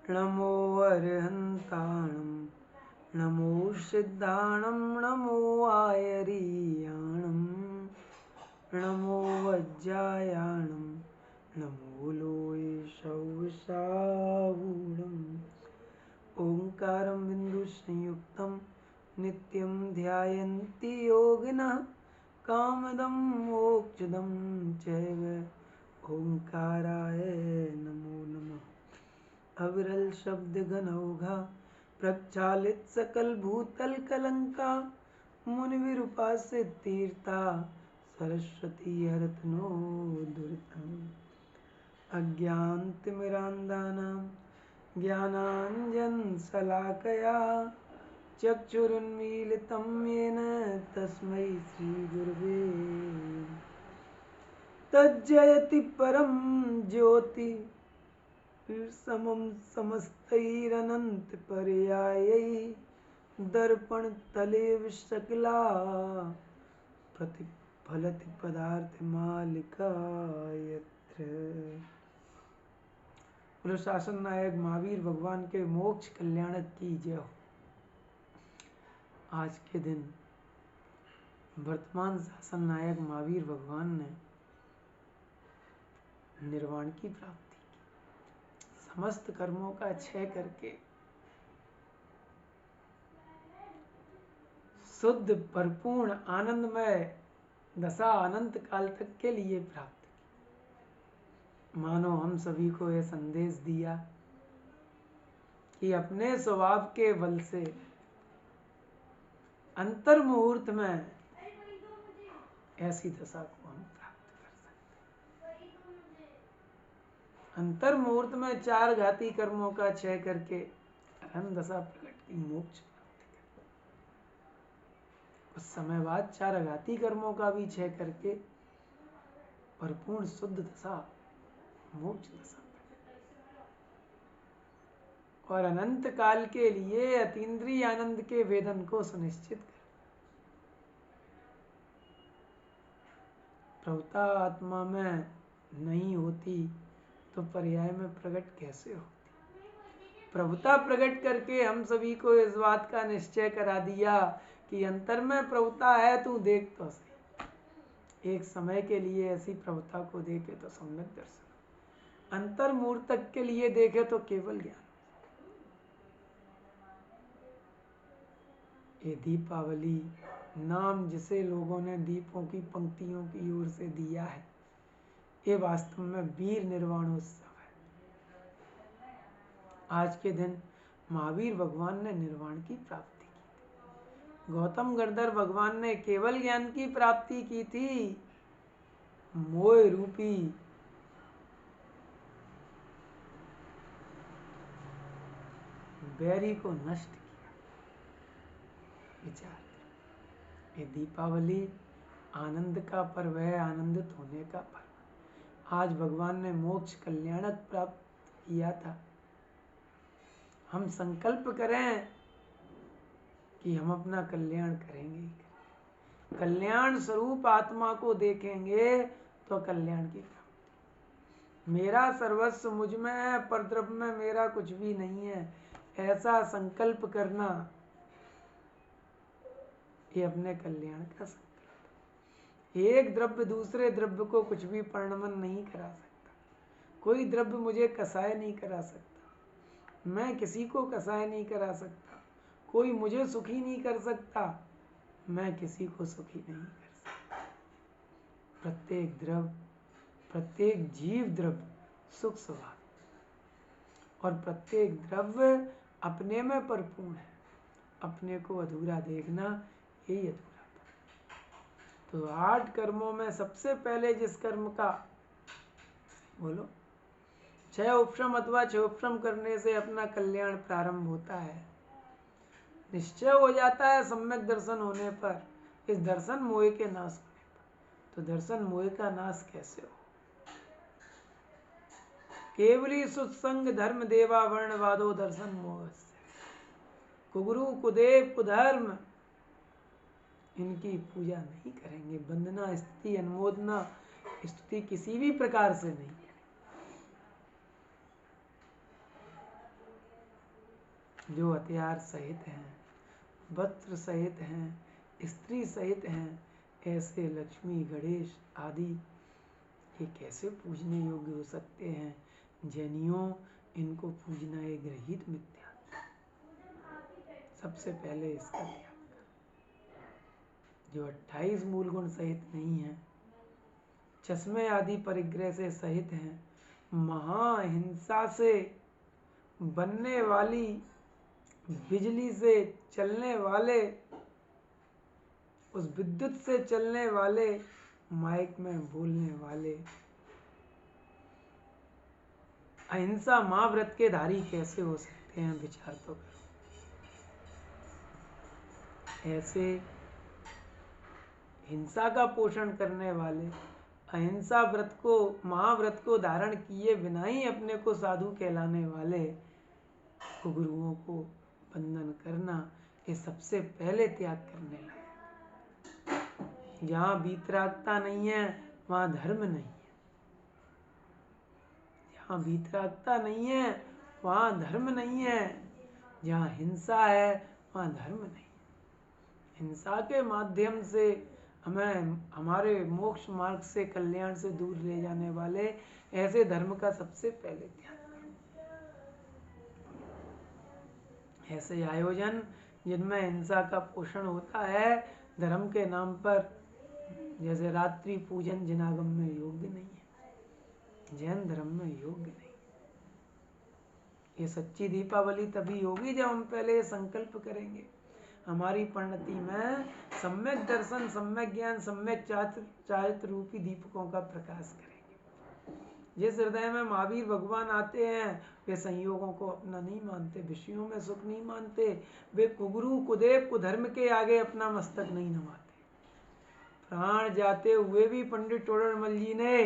नमो अरहन्ताणं नमो सिद्धाणं नमो आयरीयाणं नमो वज्रायाणं नमो लोये सौसाहूणम् ओंकारं बिन्दुसंयुक्तं नित्यं ध्यायन्ति योगिनः कामदं मोक्षदं चैव ओंकाराय नमो नमः। अविरल शब्द घनौघा प्रक्षालित सकल भूतल कलंका मुनि विरूपासित तीर्था सरस्वती हरतनो दुरितम् अज्ञानतिमिरान्धानां ज्ञानाञ्जनशलाकया चक्षुरुन्मीलितं येन तस्मै श्रीगुरवे तज्जयति परं ज्योति समं समस्तैरनन्तपर्यायैः दर्पणतले विशकला प्रतिफलति पदार्थमालिका यत्र। बोलो शासन नायक महावीर भगवान के मोक्ष कल्याणक की जय हो। आज के दिन वर्तमान शासन नायक महावीर भगवान ने निर्वाण की प्राप्ति की, समस्त कर्मों का क्षय करके शुद्ध परिपूर्ण आनंदमय दशा अनंत काल तक के लिए प्राप्त की। मानो हम सभी को यह संदेश दिया कि अपने स्वभाव के बल से अंतर मुहूर्त में ऐसी दशा को हम प्राप्त कर सकते। अंतर मुहूर्त में 4 घाती कर्मों का क्षय करके अहम दशा प्रकट की मोक्ष प्राप्त कर। कुछ समय बाद 4 घाती कर्मों का भी क्षय करके परिपूर्ण शुद्ध दशा मोक्ष दशा और अनंत काल के लिए अतीन्द्रिय आनंद के वेदन को सुनिश्चित कर। प्रभुता आत्मा में नहीं होती तो पर्याय में प्रकट कैसे होती। प्रभुता प्रकट करके हम सभी को इस बात का निश्चय करा दिया कि अंतर में प्रभुता है, तू देख तो सही। एक समय के लिए ऐसी प्रभुता को देखे तो सम्यक दर्शन, अंतर मुहूर्त तक के लिए देखे तो केवल ज्ञान। ये दीपावली नाम जिसे लोगों ने दीपों की पंक्तियों की ओर से दिया है, ये वास्तव में वीर निर्वाणोत्सव है। आज के दिन महावीर भगवान ने निर्वाण की प्राप्ति की थी। गौतम गणधर भगवान ने केवल ज्ञान की प्राप्ति की थी, मोह रूपी बैरी को नष्ट किया। विचार, ये दीपावली आनंद का पर्व है, आनंदित होने का पर्व। आज भगवान ने मोक्ष कल्याणक प्राप्त किया था। हम संकल्प करें कि हम अपना कल्याण करेंगे। कल्याण स्वरूप आत्मा को देखेंगे तो कल्याण की प्राप्ति। मेरा सर्वस्व मुझ में है, परद्रव्य में मेरा कुछ भी नहीं है, ऐसा संकल्प करना ये अपने कल्याण का संकल्प। एक द्रव्य दूसरे द्रव्य को कुछ भी परिणमन नहीं करा सकता। कोई द्रव्य मुझे कसाय नहीं करा सकता, मैं किसी को कसाय नहीं करा सकता। कोई मुझे सुखी नहीं कर सकता, मैं किसी को सुखी नहीं कर सकता। प्रत्येक द्रव्य, प्रत्येक जीव द्रव्य सुख स्वभाव और प्रत्येक द्रव्य अपने में परिपूर्ण है। अपने को अधूरा देखना यही अधूरा। तो 8 कर्मों में सबसे पहले जिस कर्म का बोलो 6 उपश्रम अथवा 6 उपश्रम करने से अपना कल्याण प्रारंभ होता है, निश्चय हो जाता है सम्यक दर्शन होने पर, इस दर्शन मोह के नाश होने पर। तो दर्शन मोह का नाश कैसे हो? केवली सुत्संग धर्म देवा वर्णवादो दर्शन मोह कुगुरु कुदेव कुधर्म, इनकी पूजा नहीं करेंगे। वंदना स्तुति अनुमोदना स्तुति किसी भी प्रकार से नहीं करेंगे। जो हथियार सहित हैं, वस्त्र सहित हैं, स्त्री सहित हैं, ऐसे लक्ष्मी गणेश आदि ये कैसे पूजने योग्य हो सकते हैं? जैनियों, इनको पूजना एक गृहीत मिथ्या। सबसे पहले इसका त्याग कर। जो 28 मूल गुण सहित नहीं है, चश्मे आदि परिग्रह से सहित हैं, महाहिंसा से बनने वाली, बिजली से चलने वाले, उस विद्युत से चलने वाले, माइक में बोलने वाले, अहिंसा महाव्रत के धारी कैसे हो सकते हैं? विचार तो करो। ऐसे हिंसा का पोषण करने वाले, अहिंसा व्रत को, महाव्रत को धारण किए बिना ही अपने को साधु कहलाने वाले गुरुओं को बंधन करना, ये सबसे पहले त्याग करने लगे। जहाँ वीतरागता नहीं है वहाँ धर्म नहीं है। जहाँ वीतरागता नहीं है वहाँ धर्म नहीं है। जहाँ हिंसा है वहाँ धर्म नहीं। हिंसा के माध्यम से हमें हमारे मोक्ष मार्ग से, कल्याण से दूर ले जाने वाले ऐसे धर्म का सबसे पहले त्याग करो। ऐसे आयोजन जिनमें हिंसा का पोषण होता है धर्म के नाम पर, जैसे रात्रि पूजन जिनागम में योग्य नहीं है, जैन धर्म में योग्य नहीं। ये सच्ची दीपावली तभी होगी जब हम पहले संकल्प करेंगे, हमारी परिणति में सम्यक दर्शन, सम्यक ज्ञान, सम्यक चारित्र रूपी दीपकों का प्रकाश करेंगे। जिस हृदय में महावीर भगवान आते हैं वे संयोगों को अपना नहीं मानते, विषयों में सुख नहीं मानते, वे कुगुरु कुदेव कुधर्म के आगे अपना मस्तक नहीं नवाते। प्राण जाते हुए भी पंडित टोडरमल जी ने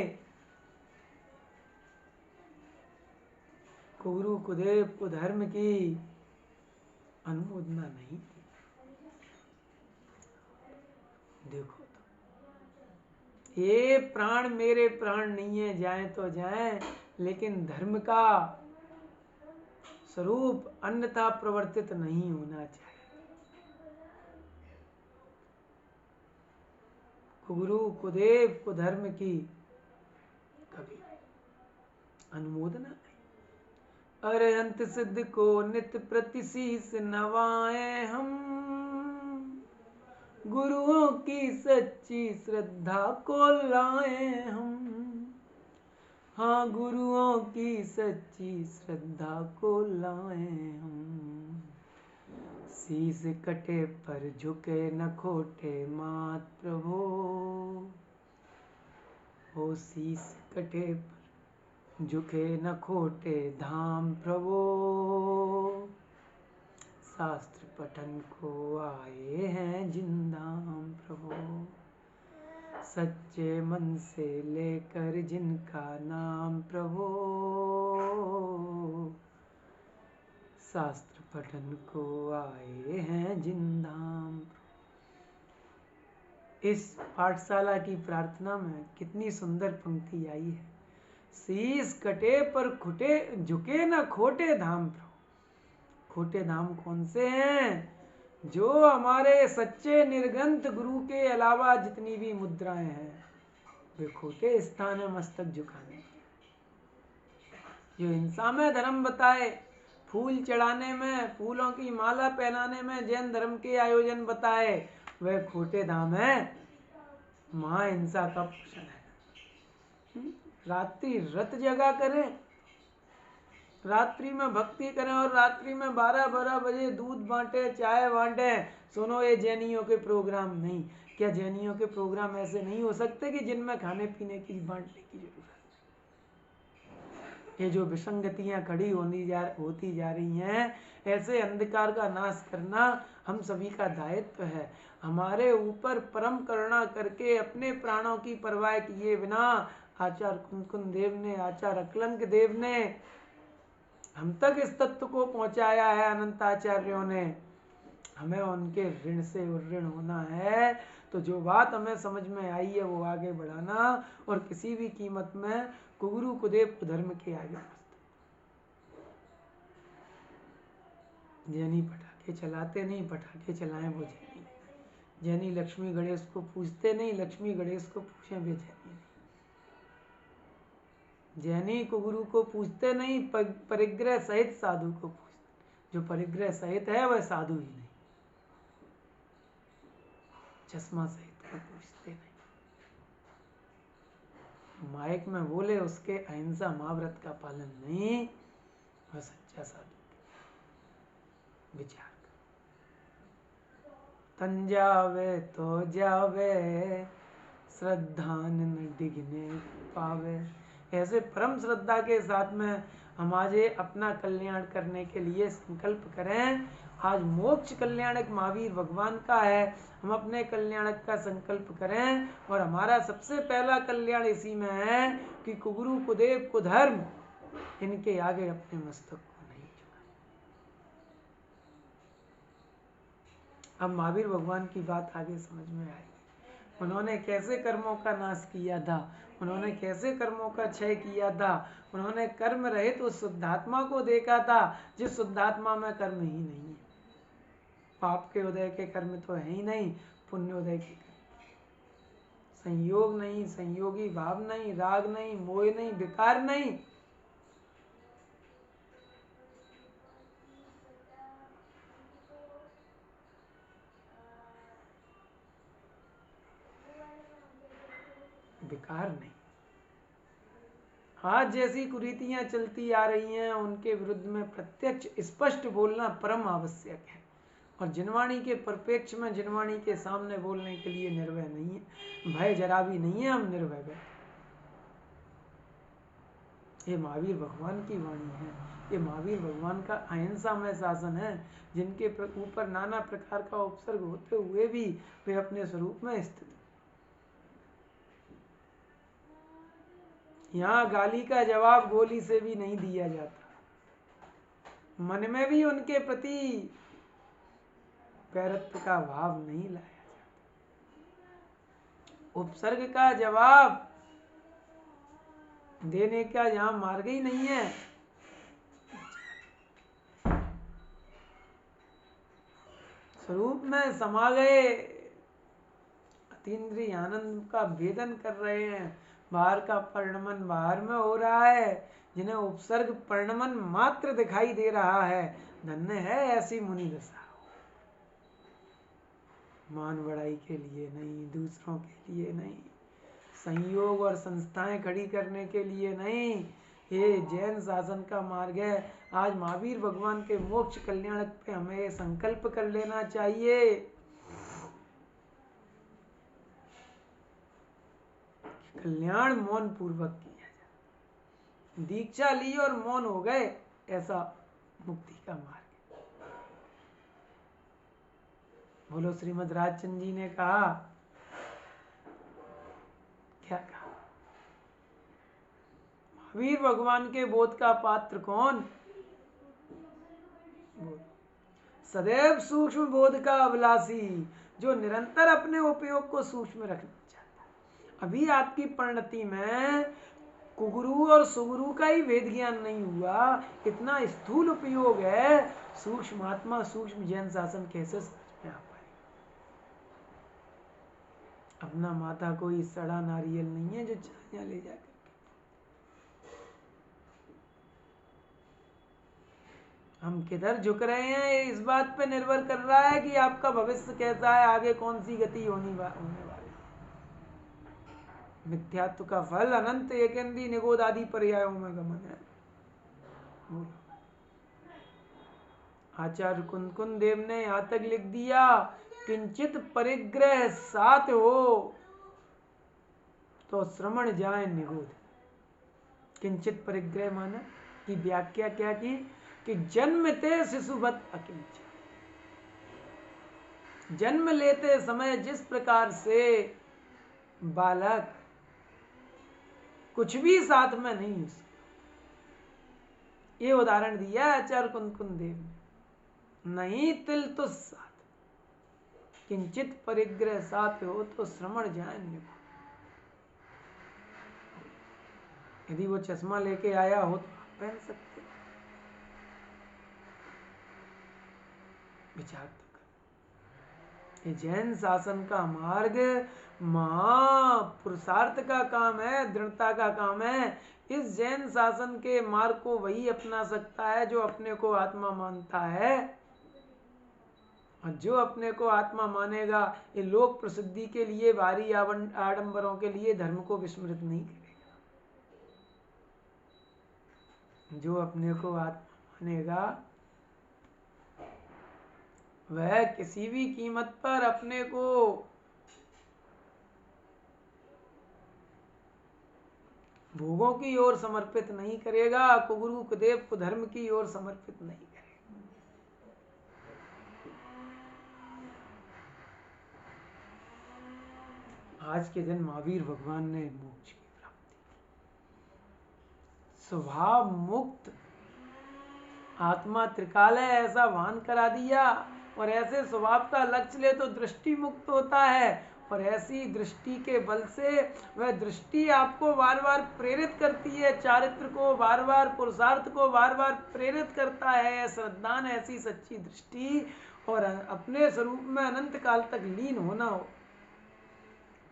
कुगुरु कुदेव कुधर्म की अनुमोदना नहीं की। देखो तो ये प्राण मेरे प्राण नहीं है, जाए तो जाए, लेकिन धर्म का स्वरूप अन्यथा प्रवर्तित नहीं होना चाहिए। कुगुरु कुदेव कुधर्म की कभी अनुमोदना नहीं। अरहंत सिद्ध को नित्य प्रति शीस नवाए हम, गुरुओं की सच्ची श्रद्धा को लाए हम। हाँ, गुरुओं की सच्ची श्रद्धा को लाए हम। शीस कटे पर झुके न खोटे मात प्रभो, ओ शीस कटे पर झुके न खोटे धाम प्रभो। शास्त्र पठन को आए हैं जिंदाम प्रभो, सच्चे मन से लेकर जिनका नाम प्रभो। शास्त्र पठन को आए हैं जिंदाम। इस पाठशाला की प्रार्थना में कितनी सुंदर पंक्ति आई है, शीस कटे पर खुटे झुके न खोटे धाम प्रभु। खोटे धाम कौन से हैं? जो हमारे सच्चे निर्गंत गुरु के अलावा जितनी भी मुद्राएं हैं वे खोटे स्थान है मस्तक झुकाने के। जो हिंसा में धर्म बताए, फूल चढ़ाने में, फूलों की माला पहनाने में जैन धर्म के आयोजन बताए, वह खोटे धाम है, महाहिंसा का पोषण है। रात्रि रत जगा करें, रात्रि में भक्ति करें और रात्रि में 12-12 बजे दूध बांटे, चाय बांटे। सुनो, ये जैनियों के प्रोग्राम नहीं। क्या जैनियों के प्रोग्राम ऐसे नहीं हो सकते कि जिनमें खाने पीने की बांटने की जरूरत? ये जो विसंगतियां खड़ी होती जा रही हैं, ऐसे अंधकार का नाश करना हम सभी का दायित्व है। हमारे ऊपर परम करुणा करके अपने प्राणों की परवाह किए बिना आचार्य कुंदकुंद देव ने, आचार्य अकलंक देव ने हम तक इस तत्व को पहुंचाया है। अनंत आचार्यों ने, हमें उनके ऋण से ऋण होना है। तो जो बात हमें समझ में आई है वो आगे बढ़ाना, और किसी भी कीमत में कुगुरु कुदेव कुधर्म के आगे। जैनी पटाखे चलाते नहीं, पटाखे चलाएं वो जैनी। जैनी लक्ष्मी गणेश को पूजते नहीं, लक्ष्मी गणेश को पूछे वे जैनी नहीं। जैनी कुगुरु को पूजते नहीं, परिग्रह सहित साधु को पूजते। जो परिग्रह सहित है वह साधु ही नहीं, चश्मा सहित को पूजते नहीं। माइक में बोले उसके अहिंसा महाव्रत का पालन नहीं, वह सच्चा साधु। विचार कर। तन जावे तो जावे, श्रद्धान न डिगने पावे। ऐसे परम श्रद्धा के साथ में हम आज अपना कल्याण करने के लिए संकल्प करें। आज मोक्ष कल्याणक महावीर भगवान का है, हम अपने कल्याणक का संकल्प करें। और हमारा सबसे पहला कल्याण इसी में है कि कुगुरु कुदेव कुधर्म इनके आगे अपने मस्तक को नहीं झुकाएं। अब महावीर भगवान की बात आगे समझ में आएगी। उन्होंने कैसे कर्मों का नाश किया था, उन्होंने कैसे कर्मों का क्षय किया था। उन्होंने कर्म रहित उस शुद्धात्मा को देखा था जिस शुद्धात्मा में कर्म ही नहीं है। पाप के उदय के कर्म तो है ही नहीं, पुण्य उदय के कर्म, संयोग नहीं, संयोगी भाव नहीं, राग नहीं, मोह नहीं, विकार नहीं। विकार नहीं। आज जैसी कुरीतियां चलती आ रही हैं उनके विरुद्ध में प्रत्यक्ष स्पष्ट बोलना परम आवश्यक है। और जिनवाणी के परिप्रेक्ष्य में, जिनवाणी के सामने बोलने के लिए निर्भय नहीं है, भय जरा भी नहीं है, हम निर्भय बैठे। ये महावीर भगवान की वाणी है, ये महावीर भगवान का अहिंसा में शासन है, जिनके ऊपर नाना प्रकार का उपसर्ग होते हुए भी वे अपने स्वरूप में स्थित। यहाँ गाली का जवाब गोली से भी नहीं दिया जाता। मन में भी उनके प्रति पैरत्व का भाव नहीं लाया जाता। उपसर्ग का जवाब देने का यहाँ मार्ग ही नहीं है। स्वरूप में समा गए, अतीन्द्रिय आनंद का भेदन कर रहे हैं। बाहर का परिणमन बाहर में हो रहा है, जिन्हें उपसर्ग परिणमन मात्र दिखाई दे रहा है। धन्य है ऐसी मुनि दशा। मान बढ़ाई के लिए नहीं, दूसरों के लिए नहीं, संयोग और संस्थाएं खड़ी करने के लिए नहीं, ये जैन शासन का मार्ग है। आज महावीर भगवान के मोक्ष कल्याण पे हमें संकल्प कर लेना चाहिए। कल्याण मौन पूर्वक किया जाए। दीक्षा ली और मौन हो गए, ऐसा मुक्ति का मार्ग है। बोलो श्रीमद् राजचंद्र जी ने कहा, क्या कहा? महावीर भगवान के बोध का पात्र कौन? सदैव सूक्ष्म बोध का अभिलाषी, जो निरंतर अपने उपयोग को सूक्ष्म रखना चाहता है। अभी आपकी परिणति में कुगुरु और सुगुरु का ही वेद ज्ञान नहीं हुआ, इतना स्थूल उपयोग है। सूक्ष्म आत्मा, सूक्ष्म जैन शासन कैसे समझ में आ पाए? अपना माथा कोई सड़ा नारियल नहीं है जो चाया ले जाकर। हम किधर झुक रहे हैं इस बात पे निर्भर कर रहा है कि आपका भविष्य कैसा है, आगे कौन सी गति होने वाली। मिथ्यात्व का फल अनंत एकेंदी निगोद आदि पर्यायों में गमन है। आचार्य कुंदकुंद देव ने यहां तक लिख दिया, किंचित परिग्रह साथ हो तो श्रवण जाए निगोद। किंचित परिग्रह माना की व्याख्या क्या की कि जन्मते शिशुवत अकिंचन। जन्म लेते समय जिस प्रकार से बालक कुछ भी साथ में नहीं, ये उदाहरण दिया आचार्य कुंदकुंद देव ने। नहीं तिल तो साथ, किंचित परिग्रह साथ हो तो श्रवण जाए निगोद। यदि वो चश्मा लेके आया हो तो आप पहन सकते। विचार तो कर। ये जैन शासन का मार्ग महापुरुषार्थ का काम है, दृढ़ता का काम है। इस जैन शासन के मार्ग को वही अपना सकता है जो अपने को आत्मा मानता है, और जो अपने को आत्मा मानेगा ये लोक प्रसिद्धि के लिए, भारी आडंबरों के लिए धर्म को विस्मृत नहीं करेगा। जो अपने को आत्मा मानेगा वह किसी भी कीमत पर अपने को भोगों की ओर समर्पित नहीं करेगा, कुगुरु कुदेव कुधर्म की ओर समर्पित नहीं करेगा। आज के दिन महावीर भगवान ने मोक्ष की प्राप्ति, स्वभाव मुक्त आत्मा त्रिकालय ऐसा भान करा दिया, और ऐसे स्वभाव का लक्ष्य ले तो दृष्टि मुक्त होता है, और ऐसी दृष्टि के बल से वह दृष्टि आपको बार बार प्रेरित करती है, चारित्र को बार बार, पुरुषार्थ को बार बार प्रेरित करता है। श्रद्धान ऐसी सच्ची दृष्टि और अपने स्वरूप में अनंत काल तक लीन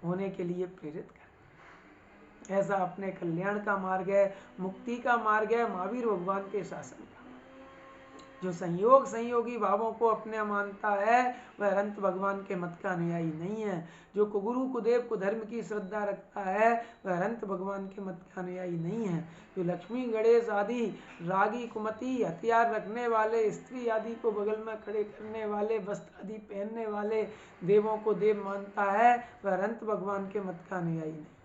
होने के लिए प्रेरित कर। ऐसा अपने कल्याण का मार्ग है, मुक्ति का मार्ग है महावीर भगवान के शासन का। जो संयोग संयोगी भावों को अपने मानता है वह अनंत भगवान के मत का अनुयायी नहीं है। जो कुगुरु कुदेव कुधर्म की श्रद्धा रखता है वह अनंत भगवान के मत का अनुयायी नहीं है। जो लक्ष्मी गणेश आदि रागी कुमति हथियार रखने वाले, स्त्री आदि को बगल में खड़े करने वाले, वस्त्र आदि पहनने वाले देवों को देव मानता है वह अनंत भगवान के मत का अनुयायी नहीं है।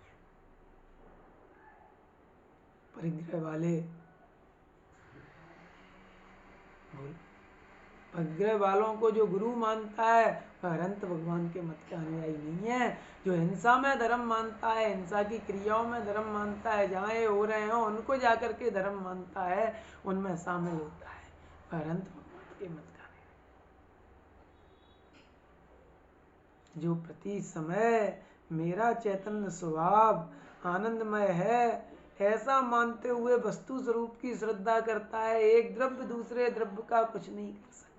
परिग्रह वाले परिग्रह वालों को जो गुरु मानता है वह अनंत भगवान के मत का अनुयायी नहीं है। जो हिंसा में धर्म मानता है, हिंसा की क्रियाओं में धर्म मानता है, जहाँ ये हो रहे हो उनको जाकर के धर्म मानता है, उनमें शामिल होता है, वह अनंत भगवान के मत का अनुयायी। जो प्रति समय मेरा चैतन्य स्वभाव आनंदमय है ऐसा मानते हुए वस्तु स्वरूप की श्रद्धा करता है, एक द्रव्य दूसरे द्रव्य का कुछ नहीं कर सकता।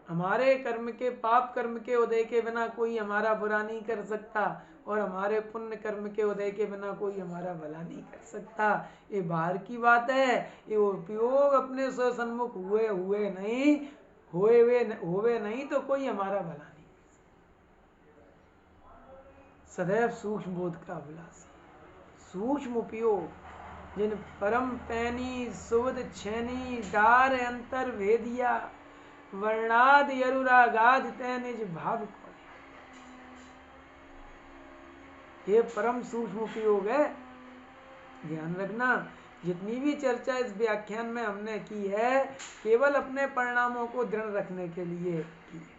हमारे कर्म के, पाप कर्म के उदय के बिना कोई हमारा बुरा नहीं कर सकता, और हमारे पुण्य कर्म के उदय के बिना कोई हमारा भला नहीं कर सकता। ये बाहर की बात है, ये उपयोग अपने स्वसन्मुख हुए नहीं, होवे नहीं तो कोई हमारा भला नहीं। सदैव सूक्ष्म बोध का अभिलाषी, सूक्ष्म उपयोग, जिन परम पैनी सुवद छैनी डार अंतर भेदिया वर्णाद यरुरागाध तै निज भाव को। ये परम सूक्ष्म उपयोग है, ध्यान रखना। जितनी भी चर्चा इस व्याख्यान में हमने की है केवल अपने परिणामों को दृढ़ रखने के लिए की है,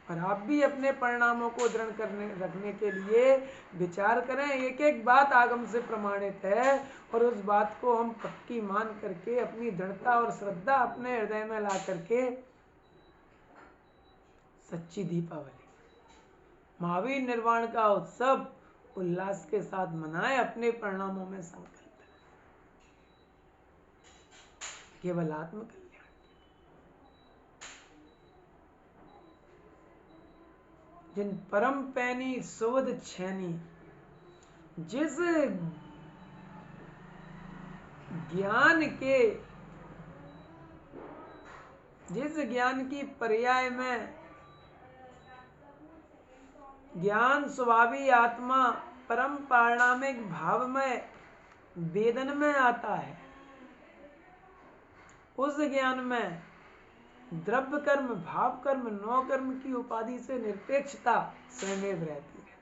और आप भी अपने परिणामों को दृढ़ रखने के लिए विचार करें। एक एक बात आगम से प्रमाणित है, और उस बात को हम पक्की मान करके अपनी दृढ़ता और श्रद्धा अपने हृदय में ला करके सच्ची दीपावली, महावीर निर्वाण का उत्सव उल्लास के साथ मनाएं, अपने परिणामों में संकल्प केवल आत्मकल्याण। जिन परम पैनी सुवद छैनी, जिस ज्ञान की पर्याय में ज्ञान स्वभावी आत्मा परम पारणामिक भाव में वेदन में आता है, उस ज्ञान में द्रव्य कर्म, भाव कर्म, नौ कर्म की उपाधि से निरपेक्षता स्वयं रहती है।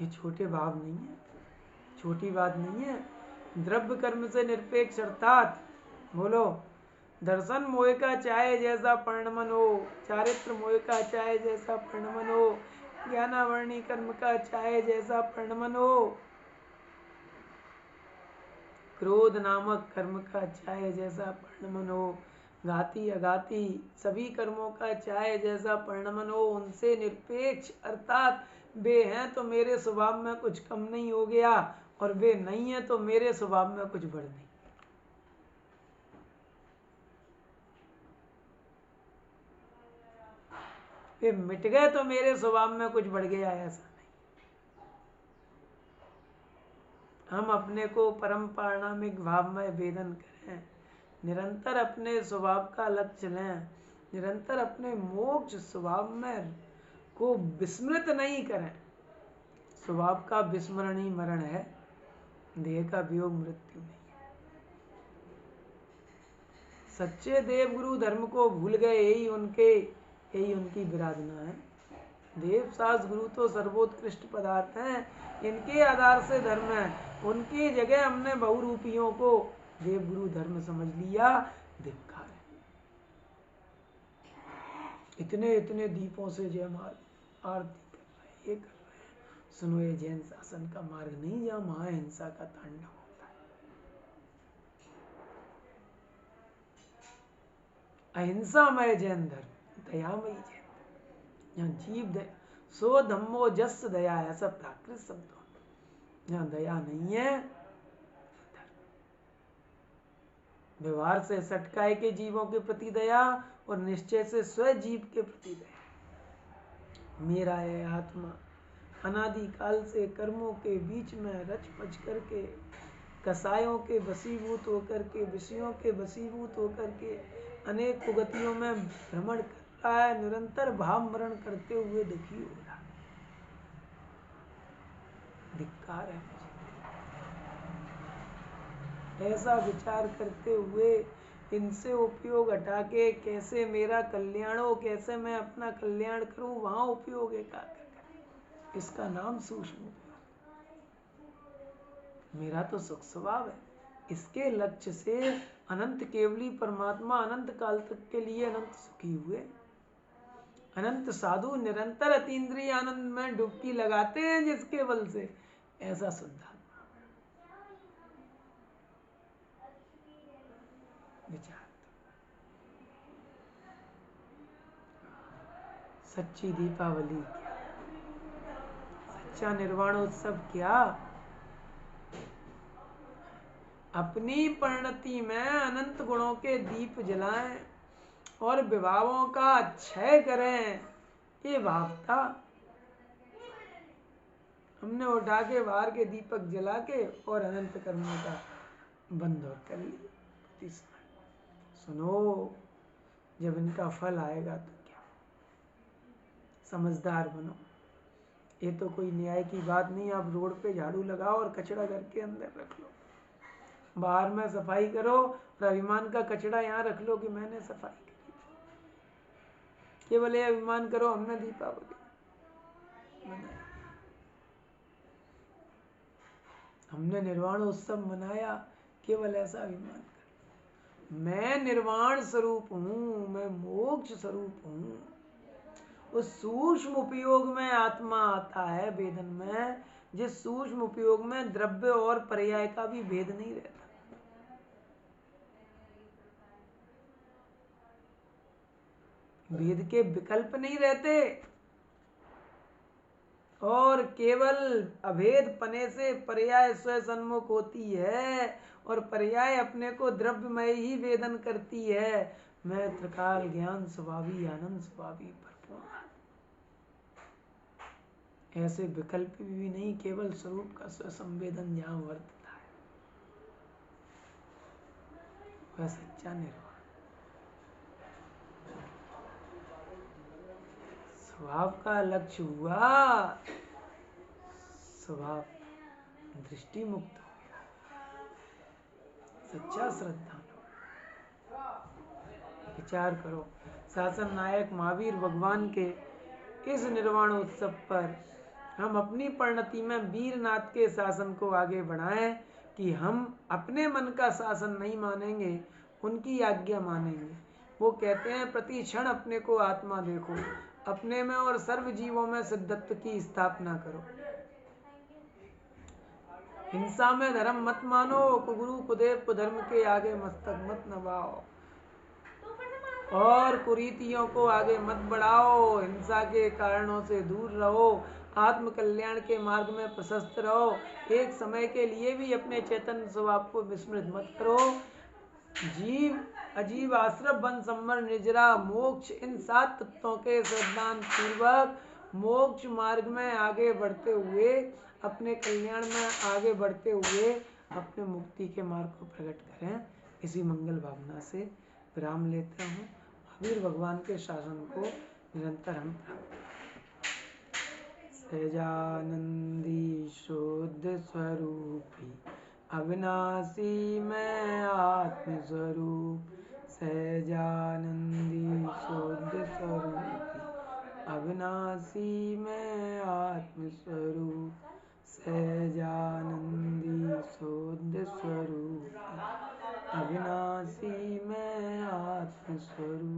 ये छोटे भाव नहीं है, छोटी बात नहीं है। द्रव्य कर्म से निरपेक्ष अर्थात बोलो दर्शन मोह का चाहे जैसा परिणमन हो, चारित्र मोह का चाहे जैसा परिणमन हो, ज्ञानावरणी कर्म का चाहे जैसा परिणमन हो, क्रोध नामक कर्म का चाहे जैसा परिणमन हो, घाती अघाती सभी कर्मों का चाहे जैसा परिणमन हो, उनसे निरपेक्ष अर्थात वे हैं तो मेरे स्वभाव में कुछ कम नहीं हो गया, और वे नहीं है तो मेरे स्वभाव में कुछ बढ़ नहीं। वे मिट गए तो मेरे स्वभाव में कुछ बढ़ गया, ऐसा नहीं। हम अपने को परम पारणामिक भाव में वेदन करें, निरंतर अपने स्वभाव का लक्ष्य लें, निरंतर अपने मोक्ष स्वभाव में को विस्मृत नहीं करें। स्वभाव का विस्मरण ही मरण है, देह का वियोग मृत्यु नहीं। सच्चे देव गुरु धर्म को भूल गए, यही उनकी विराधना है। देव शास्त्र गुरु तो सर्वोत्कृष्ट पदार्थ हैं, इनके आधार से धर्म है। उनकी जगह हमने बहुरूपियों को देव गुरु धर्म समझ लिया, धिक्कार है। इतने इतने दीपों से जयमाल आरती कर रहे हैं, ये कर रहे हैं। सुनो, ये जैन शासन का मार्ग नहीं जहाँ महाहिंसा का तांडव होता है। अहिंसामय जैन धर्म, दयामयी जैन धर्म, यहाँ जीव दया, सो धम्मो जस दया, ऐसा प्राकृत शब्द हो। यहाँ दया नहीं है, व्यवहार से सटकाए के जीवों के प्रति दया और निश्चय से स्वयं जीव के प्रति दया। मेरा है आत्मा अनादि काल से कर्मों के बीच में रच पच करके, कसायों के वशीभूत होकर के, विषयों के वशीभूत होकर के अनेक कुगतियों में भ्रमण कर रहा है, निरंतर भाव मरण करते हुए दुखी हो रहा है। धिक्कार है। ऐसा विचार करते हुए इनसे उपयोग हटा के कैसे मेरा कल्याण हो, कैसे मैं अपना कल्याण करूं, वहां उपयोग एकाग्र करें। इसका नाम सूक्ष्म उपयोग। मेरा तो सुख स्वभाव है, इसके लक्ष्य से अनंत केवली परमात्मा अनंत काल तक के लिए अनंत सुखी हुए। अनंत साधु निरंतर अतीन्द्रिय आनंद में डुबकी लगाते हैं, जिसके बल से ऐसा शुद्धात्मा विचार। सच्ची दीपावली क्या, सच्चा निर्वाणोत्सव क्या, अपनी परिणति में अनंत गुणों के दीप जलाएं और विभावों का क्षय करें, ये भाव था। हमने उठा के बाहर के दीपक जला के और अनंत कर्मों का बंद कर लिया। सुनो, जब इनका फल आएगा तो क्या, समझदार बनो। ये तो कोई न्याय की बात नहीं। आप रोड पे झाड़ू लगाओ और कचरा घर के अंदर रख लो, बाहर में सफाई करो और अभिमान का कचरा यहाँ रख लो कि मैंने सफाई करी। केवल ये अभिमान करो हमने दीपावली मनाई, हमने निर्वाण उत्सव मनाया, केवल ऐसा अभिमान कर। मैं निर्वाण स्वरूप हूँ, मैं मोक्ष स्वरूप हूँ। उस सूक्ष्म उपयोग में आत्मा आता है वेदन में, जिस सूक्ष्म उपयोग में द्रव्य और पर्याय का भी भेद नहीं रहता। भेद के विकल्प नहीं रहते और केवल अभेद पने से पर्याय स्वयं सन्मुख होती है और पर्याय अपने को द्रव्यमय ही वेदन करती है। मैं त्रिकाल ज्ञान स्वभावी आनंद स्वभावी परिपूर्ण, ऐसे विकल्प भी नहीं, केवल स्वरूप का स्वसंवेदन जहां वर्तता है वह सच्चा निर्वाण। स्वभाव का लक्ष्य हुआ, स्वभाव दृष्टि मुक्त हो गया, सच्चा श्रद्धा। विचार करो, शासन नायक महावीर भगवान के इस निर्वाण उत्सव पर हम अपनी परिणति में वीरनाथ के शासन को आगे बढ़ाएं कि हम अपने मन का शासन नहीं मानेंगे, उनकी आज्ञा मानेंगे। वो कहते हैं प्रति क्षण अपने को आत्मा देखो, अपने में और सर्व जीवों में सिद्धत्व की स्थापना करो। हिंसा में धर्म मत मानो, कुगुरु कुदेव कुधर्म के आगे मस्तक मत नवाओ और कुरीतियों को आगे मत बढ़ाओ। हिंसा के कारणों से दूर रहो, आत्म कल्याण के मार्ग में प्रशस्त रहो। एक समय के लिए भी अपने चैतन्य स्वभाव को विस्मृत मत करो। जीव अजीब आश्रम वन संवर निर्जरा मोक्ष, इन 7 तत्वों के सिद्धांत पूर्वक मोक्ष मार्ग में आगे बढ़ते हुए, अपने कल्याण में आगे बढ़ते हुए अपने मुक्ति के मार्ग को प्रकट करें। इसी मंगल भावना से विराम लेते हूँ। महावीर भगवान के शासन को निरंतर हम प्राप्त करें। सहजानंदी शुद्ध स्वरूपी अविनाशी मैं आत्म स्वरूप, सहजानंदी शुद्ध स्वरूपी अविनाशी मैं आत्म स्वरूप, सहजानंदी शुद्ध स्वरूपी अविनाशी मैं आत्म स्वरूप।